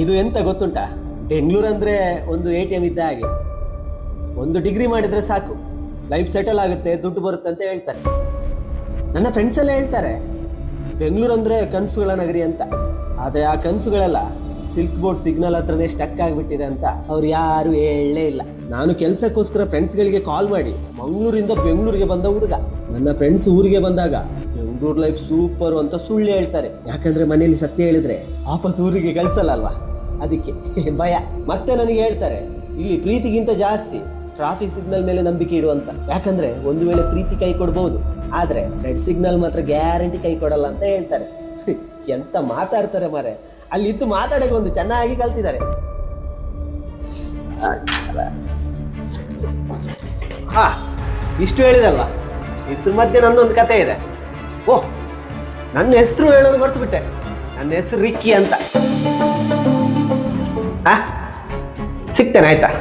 ಇದು ಎಂತ ಗೊತ್ತುಂಟಾ, ಬೆಂಗಳೂರು ಅಂದರೆ ಒಂದು ATM ಇದ್ದ ಹಾಗೆ. ಒಂದು ಡಿಗ್ರಿ ಮಾಡಿದರೆ ಸಾಕು, ಲೈಫ್ ಸೆಟಲ್ ಆಗುತ್ತೆ, ದುಡ್ಡು ಬರುತ್ತೆ ಅಂತ ಹೇಳ್ತಾರೆ. ನನ್ನ ಫ್ರೆಂಡ್ಸ್ ಎಲ್ಲ ಹೇಳ್ತಾರೆ ಬೆಂಗಳೂರು ಅಂದರೆ ಕನಸುಗಳ ನಗರಿ ಅಂತ. ಆದರೆ ಆ ಕನಸುಗಳೆಲ್ಲ ಸಿಲ್ಕ್ ಬೋರ್ಡ್ ಸಿಗ್ನಲ್ ಹತ್ರನೇ ಸ್ಟಕ್ ಆಗಿಬಿಟ್ಟಿದೆ ಅಂತ ಅವ್ರು ಯಾರು ಹೇಳಲೇ ಇಲ್ಲ. ನಾನು ಕೆಲಸಕ್ಕೋಸ್ಕರ ಫ್ರೆಂಡ್ಸ್ಗಳಿಗೆ ಕಾಲ್ ಮಾಡಿ ಮಂಗಳೂರಿಂದ ಬೆಂಗಳೂರಿಗೆ ಬಂದ ಹುಡುಗ. ನನ್ನ ಫ್ರೆಂಡ್ಸ್ ಊರಿಗೆ ಬಂದಾಗ ಬೆಂಗಳೂರು ಲೈಫ್ ಸೂಪರು ಅಂತ ಸುಳ್ಳು ಹೇಳ್ತಾರೆ. ಯಾಕಂದ್ರೆ ಮನೆಯಲ್ಲಿ ಸತ್ಯ ಹೇಳಿದ್ರೆ ವಾಪಸ್ ಊರಿಗೆ ಕಳಿಸಲ್ಲ ಅಲ್ವಾ, ಅದಕ್ಕೆ ಭಯ. ಮತ್ತೆ ನನಗೆ ಹೇಳ್ತಾರೆ ಇಲ್ಲಿ ಪ್ರೀತಿಗಿಂತ ಜಾಸ್ತಿ ಟ್ರಾಫಿಕ್ ಸಿಗ್ನಲ್ ಮೇಲೆ ನಂಬಿಕೆ ಇಡುವಂತ. ಯಾಕಂದ್ರೆ ಒಂದು ವೇಳೆ ಪ್ರೀತಿ ಕೈ ಕೊಡ್ಬಹುದು, ಆದ್ರೆ ರೆಡ್ ಸಿಗ್ನಲ್ ಮಾತ್ರ ಗ್ಯಾರಂಟಿ ಕೈ ಕೊಡಲ್ಲ ಅಂತ ಹೇಳ್ತಾರೆ. ಎಂತ ಮಾತಾಡ್ತಾರೆ ಮಾರೆ, ಅಲ್ಲಿ ಇದ್ದು ಮಾತಾಡಕ್ಕೆ ಒಂದು ಚೆನ್ನಾಗಿ ಕಲ್ತಿದ್ದಾರೆ. ಹಾ, ಇಷ್ಟು ಹೇಳಿದಲ್ವಾ, ಇದ್ರ ಮಧ್ಯೆ ನಂದೊಂದು ಕತೆ ಇದೆ. ಓಹ್, ನನ್ನ ಹೆಸರು ಹೇಳೋದು ಮರ್ತು ಬಿಟ್ಟೆ. ನನ್ನ ಹೆಸರು ರಿಕ್ಕಿ ಅಂತ. ಹಾ, ಸಿಗ್ತೇನೆ ಆಯ್ತಾ?